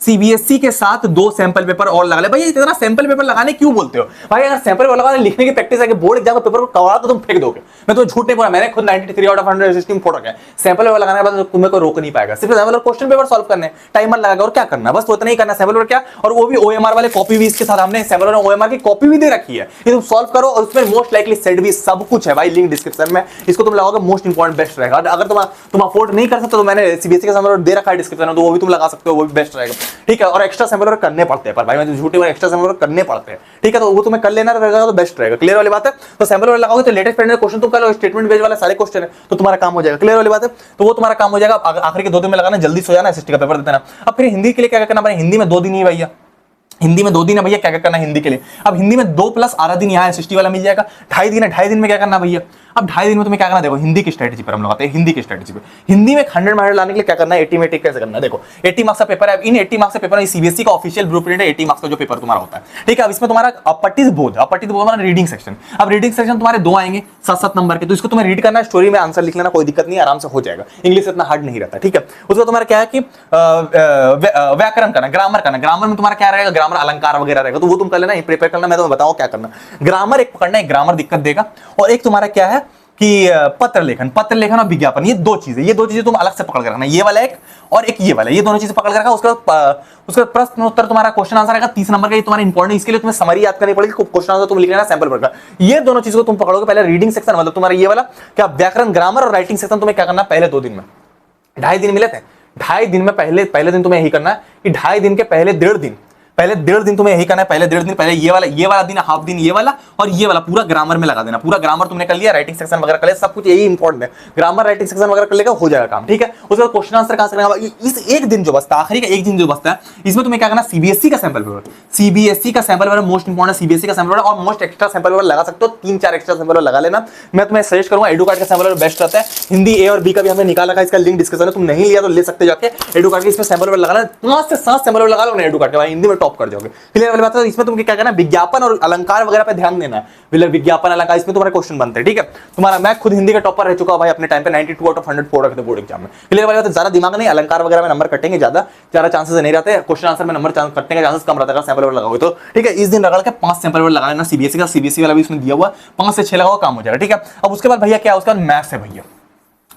सीबीएसई के साथ 2 सैंपल पेपर और लगा ले। भाई इतना सैंपल पेपर लगाने क्यों बोलते हो भाई, अगर सैंपल पेपर लगाने लिखने की प्रैक्टिस है कि बोर्ड एग्जाम का पेपर को कवा तो तुम फेंक दोगे। मैं तो झूठ नहीं बोला, मैंने खुद 93 आउट ऑफ 100 सिस्टम फोड़ रखा है। सैंपल पेपर लगाने के बाद तुम्हें कोई रोक नहीं पाएगा, सिर्फ सैंपल क्वेश्चन पेपर सॉल्व करने, टाइमर लगाएगा और क्या करना, बस उतना ही करना। सैंपल पेपर क्या, और वो भी ओएमआर वाले कॉपी भी इसके साथ हमने सैंपल पेपर ओएमआर की कॉपी भी दे रखी है, ये तुम सॉल्व करो, और उसमें मोस्ट लाइकली सेट भी सब कुछ है भाई, लिंक डिस्क्रिप्शन में, इसको तुम लगाओगे, मोस्ट इंपॉर्टेंट बेस्ट रहेगा। अगर तुम अफोर्ड नहीं कर सकते तो मैंने सीबीएसई का सैंपल पेपर दे रखा है डिस्क्रिप्शन में, तो वो भी तुम लगा सकते हो, वो भी बेस्ट रहेगा, ठीक है। और एक्स्ट्रा सैंपल पेपर करने पड़ते हैं, पर भाई मैं झूठी बात, एक्स्ट्रा सैंपल पेपर करने पड़ते हैं, ठीक है, तो वो तुम्हें कर लेना रहेगा तो बेस्ट रहेगा। क्लियर वाली बात है। तो सैंपल पेपर लगाओगे तो लेटेस्ट पैटर्न क्वेश्चन तुम कर लो, स्टेटमेंट बेस्ड वाले सारे क्वेश्चन है, तो तुम्हारा काम हो जाएगा। क्लियर वाली बात है, तो वो तुम्हारा काम हो जाएगा। आखिर के 2 दिन में लगाना, जल्दी सो जाना, एसएसटी का पेपर देना। अब फिर हिंदी के लिए क्या करना, हिंदी में 2 दिन ही भैया, हिंदी में 2 दिन है भैया, क्या करना है हिंदी के लिए। अब हिंदी में 2 प्लस आधा दिन यहाँ एसएसटी वाला मिल जाएगा, 2.5 दिन है, 2.5 दिन में क्या करना भैया। अब 2.5 दिन में तुम्हें क्या करना, देखो हिंदी की स्ट्रेटेजी पर हम लोग आते हैं। हिंदी की स्ट्रेटेजी पे, हिंदी में 100 मार्क्स लाने के लिए क्या करना है, 80 में टिक कैसे करना है। देखो 80 मार्क्स का पेपर है, इन 80 मार्क्स का पेपर सीबीएसई का ऑफिशियल ब्लूप्रिंट है, 80 मार्क्स का जो पेपर तुम्हारा होता है, ठीक है। अब इसमें तुम्हारा अपटित बोध हमारा रीडिंग सेक्शन, अब रीडिंग सेक्शन तुम्हारे 2 आएंगे 7-7 नंबर के, तो इसको तुम्हें रीड करना है, स्टोरी में आंसर लिख लेना, कोई दिक्कत नहीं, आराम से हो जाएगा, इंग्लिश इतना हार्ड नहीं रहता, ठीक है। उसका तुम्हारा क्या है कि व्याकरण करना, ग्रामर करना, ग्रामर में तुम्हारा क्या रहेगा, ग्रामर अलंकार वगैरह रहेगा, तो वो तुम कर लेना, प्रिपेयर करना। मैं तुम्हें बताऊं क्या करना, ग्रामर एक पकड़ना है, ग्रामर दिक्कत देगा, और एक तुम्हारा क्या है कि पत्र लेखन और विज्ञापन, ये 2 चीजें तुम अलग से पकड़ के रखना, ये वाला एक और एक ये वाला, ये दोनों चीजें पकड़ के रखा। उसका प्रश्न उत्तर तुम्हारा क्वेश्चन आंसर आएगा 30 नंबर का, ये तुम्हारा इंपॉर्टेंट, इसके लिए तुम्हें समरी याद करनी पड़ेगी, क्वेश्चन आंसर तुम लिख लेना सैंपल पर का। ये दोनों चीजों को तुम पकड़ोगे, पहले रीडिंग सेक्शन मतलब तुम्हारा ये वाला क्या, व्याकरण, ग्रामर और राइटिंग सेक्शन तुम्हें क्या करना पहले 2 दिन में, 2.5 दिन मिले थे, 2.5 दिन में पहले दिन तुम्हें यही करना है कि 2.5 दिन के पहले 1.5 दिन तुम्हें यही करना है, पहले 1.5 दिन पहले ये वाला दिन, हाफ दिन ये वाला, और ये वाला पूरा ग्रामर में लगा देना। पूरा ग्रामर तुमने कर लिया, राइटिंग सेक्शन वगैरह कर लिया, सब कुछ यही इंपॉर्टेंट है, ग्रामर राइटिंग सेक्शन वगैरह कर लेगा, हो जाएगा काम, ठीक है। उसके बाद क्वेश्चन आंसर कहां से करना, इस एक दिन जो बचता है, आखिरी का एक दिन जो बचता है, इसमें तुम्हें क्या करना, सीबीएसई का sample paper most important, CBSE का सैंपल पेपर, और मोस्ट एक्स्ट्रा सैंपल पेपर लगा सकते हो, 3-4 एक्स्ट्रा सैंपल पेपर लगा लेना। मैं तुम्हें सजेस्ट करूंगा एडू कार्ड का सैंपल पेपर बेस्ट रहता है। हिंदी ए और बी का भी हमने निकाल रखा है, इसका लिंक डिस्क्रिप्शन में, तुम नहीं लिया तो ले सकते जाके, एडू कार्ड के इसमें सैंपल पेपर लगाना, 5 से 7 सैंपल पेपर लगा लो ना एडू कार्ड के, हिंदी में टॉप कर जाओगे। वाली बात है। इसमें तुमको क्या करना है, विज्ञापन और अलंकार वगैरह पे ध्यान देना है, विज्ञापन अलंकार, इसमें तुम्हारे क्वेश्चन बनते हैं, ठीक है। तुम्हारा, मैं खुद हिंदी का टॉपर रह चुका हूं भाई अपने टाइम पे, 92 आउट ऑफ 100 फोड़ रखे थे बोर्ड एग्जाम में। क्लियर वाली बात है, ज्यादा दिमाग नहीं, अलंकार वगैरह में नंबर कटेंगे, ज्यादा चांसेस नहीं रहते, क्वेश्चन आंसर में नंबर कटने के चांसेस कम रहता है सैंपल पेपर लगाओगे तो, ठीक है। इस दिन रगड़ के 5 सैंपल पेपर लगा लेना, सीबीएसई वाला भी इसमें दिया हुआ, 5 से 6 लगाओ, काम हो जाएगा, ठीक है। अब उसके बाद भैया क्या, उसके बाद मैथ्स है भैया,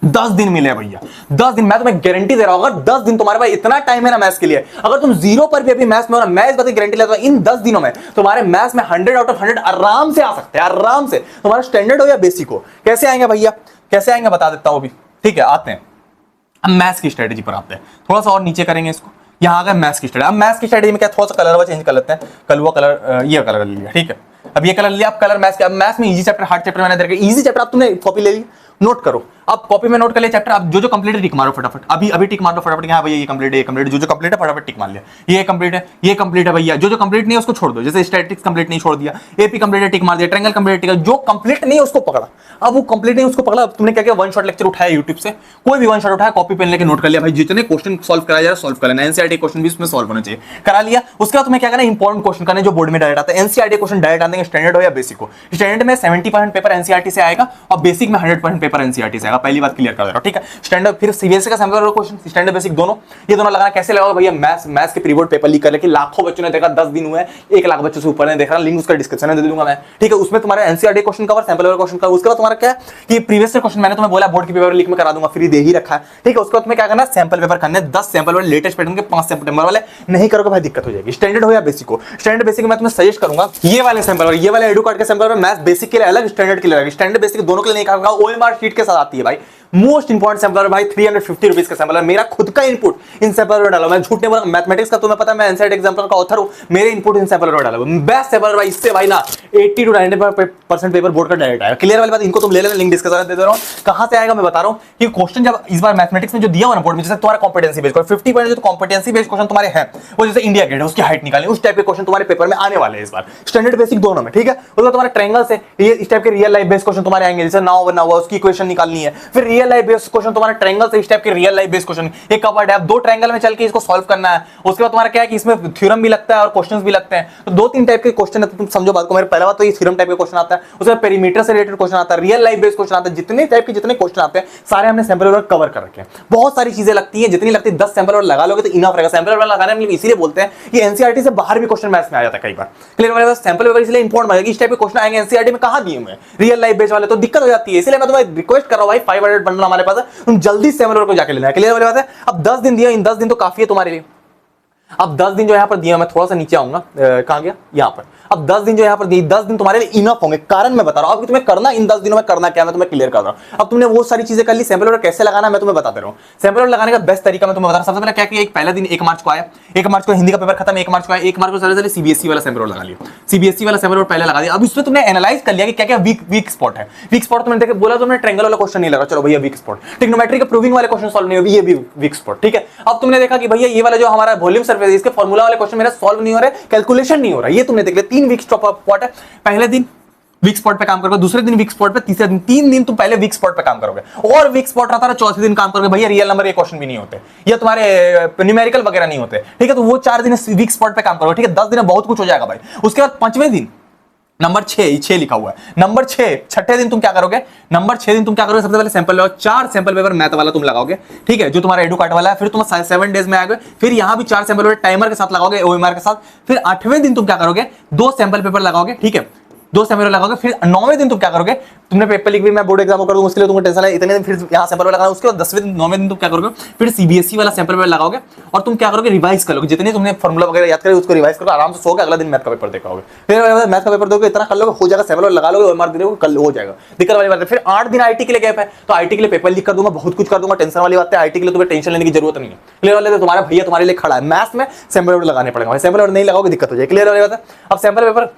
10 दिन मिले भैया, 10 दिन, मैं तुम्हें गारंटी दे रहा हूं, अगर 10 दिन तुम्हारे पास इतना टाइम है ना मैथ्स के लिए, अगर तुम 0 पर भी अभी मैथ्स में हो ना, मैं इस बात की गारंटी लेता हूं, इन 10 दिनों में तुम्हारे मैथ्स में 100 आउट ऑफ 100 आराम से आ सकते हैं, आराम से, तुम्हारा स्टैंडर्ड हो या बेसिक हो। कैसे आएंगे भैया, कैसे आएंगे बता देता हूं अभी, ठीक है। आते हैं अब मैथ्स की स्ट्रेटेजी पर, आते हैं थोड़ा सा और नीचे करेंगे इसको, यहां आ गए मैथ्स की स्ट्रेटेजी। अब मैथ्स की स्ट्रेटेजी में क्या, थोड़ा सा कलर चेंज कर लेते हैं, कलुआ कलर, ये कलर लिया, ठीक है। अब ये कलर लिया, आप कलर मैथ्स के, अब मैथ्स में इजी चैप्टर हार्ड चैप्टर मैंने दे रखा है। इजी चैप्टर आप तुमने कॉपी ले ली, नोट करो, आप कॉपी में नोट कर लिया चैप्टर, आप जो कंप्लीट है टिक मारो फटाफट, अभी टिक मारो फटाफट, हाँ भैया ये कंप्लीट है, ये कंप्लीट, जो कंप्लीट है फटाफट टिक मार लिया, ये कंप्लीट है, ये कंप्लीट है भैया, जो कंप्लीट नहीं है उसको छोड़ दो, जैसे स्टैटिस्टिक्स कंप्लीट नहीं छोड़ दिया, एपी कंप्लीट है टिक मार दिया, ट्रायंगल कंप्लीट टिक, जो कंप्लीट नहीं है उसको पकड़ा। अब वो कंप्लीट नहीं उसको पकड़ा, तुमने क्या किया, वन शॉट लेक्चर उठाया यूट्यूब से, कोई भी वन शॉट उठाया, कॉपी पेन लेके नोट कर लिया, भाई जितने क्वेश्चन सॉल्व कराया जा रहा है सॉल्व कर लेना, एनसीईआरटी क्वेश्चन भी उसमें सॉल्व होना चाहिए, करा लिया। उसके बाद तुम्हें क्या करना है, इंपॉर्टेंट क्वेश्चन करने जो बोर्ड में डायरेक्ट आता है। एनसीईआरटी क्वेश्चन डायरेक्ट आते हैं, स्टैंडर्ड हो या बेसिक हो। स्टैंडर्ड में 70% पेपर एनसीईआरटी से आएगा और बेसिक में 100% पेपर एनसीईआरटी से आएगा, पहली बात क्लियर कर दे रहा हूं, ठीक है। स्टैंडर्ड फिर सीबीएसई का सैंपल क्वेश्चन, स्टैंडर्ड बेसिक दोनों, ये दोनों लगाना कैसे लगाओ भैया, मैथ्स के प्रीबोर्ड पेपर लीक कर लेके लाखों बच्चों ने देखा, 10 दिन हुए, 1 लाख बच्चों से ऊपर ने देखा, लिंक उसका डिस्क्रिप्शन में दे दूंगा मैं, ठीक है। उसमें तुम्हारा NCERT question cover, sample question cover, उसके बाद तुम्हारा क्या है कि प्रीवियस क्वेश्चन मैंने तुम्हें बोला बोर्ड की पेपर लीक में करा दूंगा, फ्री दे ही रखा है, ठीक है। उसके बाद तुम्हें क्या करना है, सैंपल पेपर करने 10 सैंपल वाले लेटेस्ट पैटर्न के 5 सितंबर वाले, नहीं करोगे भाई दिक्कत हो जाएगी। स्टैंडर्ड हो या बेसिक हो, स्टैंडर्ड बेसिक मैं तुम्हें सजेस्ट करूंगा ये वाले सैंपल, ये वाले एडू कार्ड के सैंपल मैथ्स बेसिक के लिए अलग, स्टैंडर्ड के लिए अलग, स्टैंडर्ड बेसिक दोनों के लिए नहीं करूंगा, ओएमआर शीट के साथ आती है भाई, मोस्ट इंपॉर्टेंट सैंपल भाई, 350 रुपीज का सैंपल है, मेरा खुद का इनपुट इन सैंपल में डाला, मैं झूठ नहीं बोला, मैथमेटिक्स का तुम्हें पता है, मैं एनसीईआरटी एग्जाम्पल का ऑथर हूं, मेरे इनपुट इन सैंपल में डाला, बेस्ट सैंपल भाई, इससे भाई ना 80 to 90% पेपर बोर्ड का डायरेक्ट आएगा। क्लियर वाली बात, इनको तुम ले लेना, लिंक डिस्कशन दे दे रहा हूं, कहां से आएगा मैं बता रहा हूं कि क्वेश्चन जब इस बार मैथमेटिक्स में जो दिया हुआ ना बोर्ड में, जैसे तुम्हारा कॉम्पिटेंसी बेस्ड 50% जो कॉम्पिटेंसी बेस्ड क्वेश्चन तुम्हारे हैं, वो जैसे इंडिया गेट है उसकी हाइट निकालनी, उस टाइप के क्वेश्चन तुम्हारे पेपर में आने वाले हैं इस बार, स्टैंडर्ड बेसिक दोनों में, ठीक है। उसका तुम्हारे ट्रायंगल से ये इस टाइप के रियल लाइफ बेस्ड क्वेश्चन तुम्हारे आएंगे, जैसे नाउ बना हुआ उसकी इक्वेशन निकालनी है, फिर रियल लाइफ बेस्ड क्वेश्चन तुम्हारा ट्रायंगल से इस टाइप के रियल लाइफ बेस्ड क्वेश्चन, एक कवर्ड है, अब 2 ट्रायंगल में चल के इसको सॉल्व करना है। उसके बाद तुम्हारा क्या है कि इसमें थ्योरम भी लगता है और क्वेश्चंस भी लगते हैं, तो 2-3 टाइप के क्वेश्चन है, तो तुम समझो बात को, मेरे पहला बात तो ये थ्योरम टाइप के क्वेश्चन आता है, उसके बाद पेरीमीटर से रिलेटेड क्वेश्चन आता है, रियल लाइफ बेस्ड क्वेश्चन आता है, जितने टाइप के जितने क्वेश्चन आते हैं सारे हमने सैंपल पेपर कवर कर रखे हैं। बहुत सारी चीजें लगती हैं, जितनी लगती है 10 सैंपल पेपर लगा लोगे तो इनफ रहेगा। सैंपल पेपर लगाने में इसीलिए बोलते हैं कि एनसीईआरटी से बाहर भी क्वेश्चन मैथ्स में आ जाता है कई बार, क्लियर वाले सैंपल पेपर इसलिए इंपॉर्टेंट है कि इस टाइप के क्वेश्चन आएंगे एनसीईआरटी में, कहां दिए हुए रियल लाइफ बेस्ड वाले, तो दिक्कत हो जाती है। इसलिए मैं तुम्हें रिक्वेस्ट कर रहा हूं भाई, 500 बंडल हमारे पास है, तुम जल्दी सैंपल पेपर को जाके लेना है, क्लियर वाली बात है। अब 10 दिन दिया, इन 10 दिन तो काफी है तुम्हारे लिए। अब 10 दिन जो यहां पर दिया, मैं थोड़ा सा नीचे आऊंगा, कहां गया, यहां पर। अब 10 दिन जो यहां पर दिए, 10 दिन तुम्हारे लिए इनफ होंगे, कारण मैं बता रहा हूं। अब तुम्हें करना इन 10 दिनों में करना क्या, मैं तुम्हें क्लियर कर रहा हूं। अब तुमने वो सारी चीजें कर ली, सैंपल पेपर कैसे लगाना मैं तुम्हें बता दे रहा हूं। सैंपल पेपर लगाने का बेस्ट तरीका मैं तुम्हें बता रहा हूं। सबसे पहले क्या किया, एक पहला दिन 1 मार्च को आया, 1 मार्च को हिंदी का पेपर खत्म, 1 मार्च को आया, 1 मार्च को चले सीबीएसई वाला सैंपल पेपर लगा लिया, सीबीएसई वाला सैंपल पेपर पहले लगा दिया। अब इसमें तुमने एनालाइज कर लिया कि क्या क्या वीक स्पॉट है। वीक स्पॉट तुमने देखे, बोला तुमने ट्रायंगल वाला क्वेश्चन नहीं लगा, चलो भैया वीक स्पॉट, ट्रिग्नोमेट्री के प्रूविंग वाले क्वेश्चन सॉल्व नहीं हुए, ये भी वीक स्पॉट, ठीक है। अब तुमने देखा कि भैया ये वाला जो हमारा वॉल्यूम सरफेस, इसके फार्मूला वाले क्वेश्चन मेरा सॉल्व नहीं हो रहा है, कैलकुलेशन नहीं हो रहा है, ये तुमने देख लिया। 3 वीक स्पॉट है, पहले दिन वीक स्पॉट पे काम करोगे, दूसरे दिन वीक स्पॉट पे, तीसरे दिन, 3 दिन तुम पहले वीक स्पॉट पे काम करोगे, और वीक स्पॉट रहता है चौथे दिन काम करोगे, भैया रियल नंबर ये क्वेश्चन भी नहीं होते, या तुम्हारे न्यूमेरिकल वगैरह नहीं होते, ठीक है। तो वो 4 दिन वीक स्पॉट पे काम करोगे, ठीक है। 10 दिन बहुत कुछ हो जाएगा भाई। उसके बाद 5वें दिन नंबर 6 लिखा हुआ है, नंबर 6 छठे दिन तुम क्या करोगे, नंबर 6 दिन तुम क्या करोगे, सबसे पहले सैंपल लगाओ, 4 सैंपल पेपर मैथ वाला तुम लगाओगे, ठीक है, जो तुम्हारा एडू कार्ड वाला है। फिर तुम 7 डेज में आएगा, फिर यहां भी 4 सैंपल पेपर टाइमर के साथ लगाओगे, ओएमआर के साथ। फिर 8वें दिन तुम क्या करोगे, 2 सैंपल पेपर लगाओगे, ठीक है, 2 सैंपल लगाओगे। फिर 9वें दिन तुम क्या करोगे, तुमने पेपर लिख भी, मैं बोर्ड एग्जाम कर दूंगा उसके लिए तुमको टेंशन है, इतने दिन फिर यहां सैंपल लगाना। उसके बाद 10वें दिन 9वें दिन तुम क्या करोगे, फिर सीबीएसई वाला सैंपल पेपर लगाओगे, और तुम क्या करोगे, रिवाइज करोगे, जितने तुमने फॉर्मूला वगैरह याद करे उसको रिवाइज करो, आराम से सोगे, अगला दिन मैथ का पेपर देखाओगे। फिर मैथ का पेपर दोगे, इतना कर लोगे, हो जाएगा, सैंपल लगा लोगे, ओएमआर दे दोगे, कल हो जाएगा, दिक्कत वाली बात है। फिर 8 दिन आईटी के लिए गैप है, तो आईटी के लिए पेपर लीक कर दूंगा, बहुत कुछ कर दूंगा, टेंशन वाली बात है। आईटी के लिए तुम्हें टेंशन लेने की जरूरत नहीं है, क्लियर वाले, तो तुम्हारा भैया तुम्हारे लिए खड़ा है। मैथ्स में सैंपल पेपर लगाने पड़ेगा, सैंपल पेपर नहीं लगाओगे दिक्कत हो जाएगी, क्लियर वाली बात है। अब सैंपल पेपर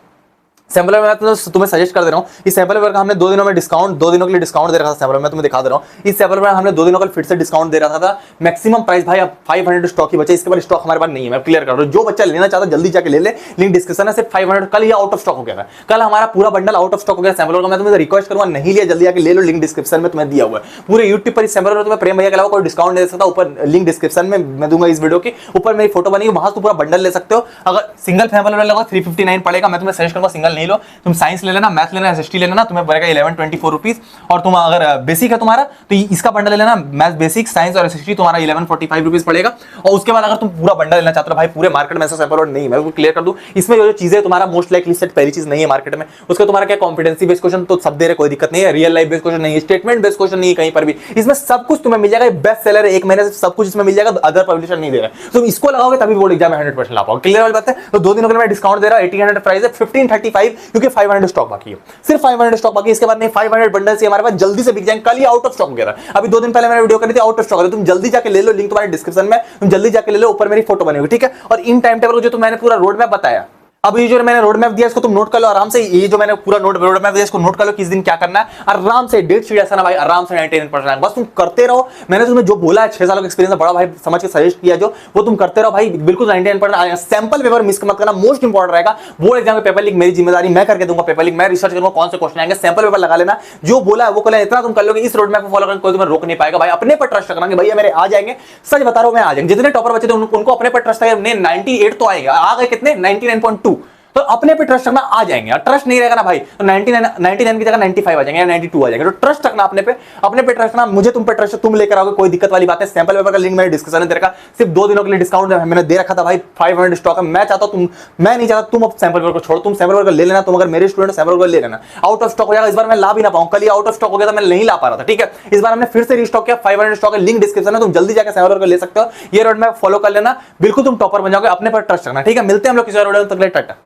मैं तुम्हें सजेस्ट कर दे रहा हूं, इस सैंपल पेपर का हमने 2 दिनों में डिस्काउंट, 2 दिनों के लिए डिस्काउंट दे रखा था सैंपल में, मैं तुम्हें दिखा दे रहा हूं। इस सैंपल में हमने 2 दिनों का फिर से डिस्काउंट दे रखा था, मैक्सिमम प्राइस भाई अब 500 स्टॉक ही बचे, इसके बाद स्टॉक हमारे पास नहीं है, मैं क्लियर कर रहा हूं। जो बच्चा लेना चाहता है जल्दी जाके ले ले, लिंक डिस्क्रिप्शन है, सिर्फ 500, कल ये आउट ऑफ स्टॉक हो गया था, कल हमारा पूरा बंडल आउट ऑफ स्टॉक हो गया सैंपल का। मैं तुम्हें रिक्वेस्ट करूंगा, नहीं लिया जल्दी जाके ले लो, लिंक डिस्क्रिप्शन में तुम्हें दिया हुआ है। पूरे यूट्यूब पर इस सैंपल में तुम्हें प्रेम भैया के अलावा कोई डिस्काउंट नहीं दे सकता, ऊपर लिंक डिस्क्रिप्शन में मैं दूंगा, इस वीडियो के ऊपर मेरी फोटो बनी है, वहां से पूरा बंडल ले सकते हो। अगर सिंगल सैंपल लगाओ 359 पड़ेगा, मैं तुम्हें सजेस्ट करूंगा सिंगल नहीं लो, तुम साइंस ले लेना, मैथ लेना, एसएसटी लेना, तुम्हें पड़ेगा 1124 रुपीज। और तुम अगर बेसिक है तुम्हारा तो इसका बंडल लेना, मैथ बेसिक साइंस और एसएसटी तुम्हारा 1145 रुपीज पड़ेगा। और उसके बाद अगर तुम पूरा बंडल लेना चाहते हो, भाई पूरे मार्केट में ऐसा सैंपल नहीं, मैं क्लियर कर दूं, इसमें जो चीजें तुम्हारा मोस्ट लाइकली सेट पहली चीज नहीं है मार्केट में, उसका तुम्हारा क्या कॉम्पिटेंसी बेस्ड क्वेश्चन तो सब दे रहे, कोई दिक्कत नहीं है, रियल लाइफ बेस्ड क्वेश्चन नहीं है, स्टेटमेंट बेस्ड क्वेश्चन नहीं है कहीं पर भी, इसमें सब कुछ तुम्हें मिल जाएगा, बेस्ट सेलर है, 1 महीने से सब कुछ इसमें मिल जाएगा, अदर पब्लिशर नहीं दे रहा है। तुम इसको लगाओगे तभी बोर्ड एग्जाम में 100% ला पाओगे, क्लियर वाली बात है। तो 2 दिनों के लिए मैं डिस्काउंट दे रहा हूं, 1800 प्राइस है, 1535 क्योंकि 500 स्टॉक बाकी है, सिर्फ 500 स्टॉक बाकी, इसके बाद नहीं 500 बंडल से हमारे पास जल्दी से बिक जाएंगे, कल ही आउट ऑफ स्टॉक हो गया था, अभी 2 दिन पहले मैंने वीडियो करी थी, आउट ऑफ स्टॉक है, तुम जल्दी जाके ले लो, लिंक तुम्हारे डिस्क्रिप्शन में, तुम जल्दी जाके ले लो, ऊपर मेरी फोटो बनी हुई, ठीक है। और इन टाइम टेबल को जो मैंने पूरा रोड मैप बताया, अब ये जो मैंने रोड मैप दिया इसको तुम नोट कर लो आराम से, ये जो मैंने पूरा रोड मैप दिया इसको नोट कर लो, किस दिन क्या करना है आराम से। डेट शीट ऐसा ना भाई, आराम से 99% बस तुम करते रहो। मैंने तुम्हें जो बोला है 6 सालों का एक्सपीरियंस बड़ा भाई समझ के सजेस्ट किया जो, वो तुम करते रहो भाई, बिल्कुल 99% आएगा। सैंपल पेपर मिस मत करना, मोस्ट इंपॉर्टेंट रहेगा। बोर्ड एग्जाम का पेपर लीक मेरी जिम्मेदारी, मैं करके दूंगा पेपर लीक, मैं रिसर्च करूंगा कौन से क्वेश्चन आएंगे, सैंपल पेपर लगा लेना, जो बोला है वो कर लेना। इतना तुम कर लोगे, इस रोड मैप को फॉलो करके कोई तुम्हें रोक नहीं पाएगा भाई। अपने पर ट्रस्ट रखना कि भैया मेरे आ जाएंगे, सच बता रहा हूं मैं आ जाएंगे। जितने टॉपर बच्चे थे उनको अपने पर ट्रस्ट है, 98 तो आएगा, आ गए कितने 99.2, तो अपने पे ट्रस्ट रखना, आ जाएंगे। ट्रस्ट नहीं रहेगा ना भाई तो 99 की जगह 95 आ जाएंगे या 92 आ जाएंगे। तो ट्रस्ट रखना अपने पे ट्रस्ट रखना। मुझे तुम पे ट्रस्ट, तुम लेकर आओगे, कोई दिक्कत वाली बात है। सैंपल पेपर का लिंक मैंने डिस्क्रिप्शन में दे रखा, सिर्फ 2 दिनों के लिए डिस्काउंट मैंने दे रखा था भाई, 500 स्टॉक है। मैं चाहता हूं मैं नहीं चाहता तुम अब सैंपल पेपर को छोड़ो, तुम सैंपल पेपर ले लेना। तुम अगर मेरे स्टूडेंट सैंपल पेपर ले लेना, आउट ऑफ स्टॉक हो जाएगा। इस बार मैं ला भी ना पाऊं, कल ही आउट ऑफ स्टॉक हो गया था, मैं नहीं ला पा रहा था, ठीक है। इस बार हमने फिर से रीस्टॉक किया, 500 स्टॉक है, लिंक डिस्क्रिप्शन में, तुम जल्दी जाकर सैंपल पेपर ले सकते हो। ये रोड मैप फॉलो कर लेना, बिल्कुल तुम टॉपर बन जाओगे। अपने पर ट्रस्ट रखना, ठीक है। मिलते हैं हम लोग किसी और वीडियो में, तक के लिए टाटा।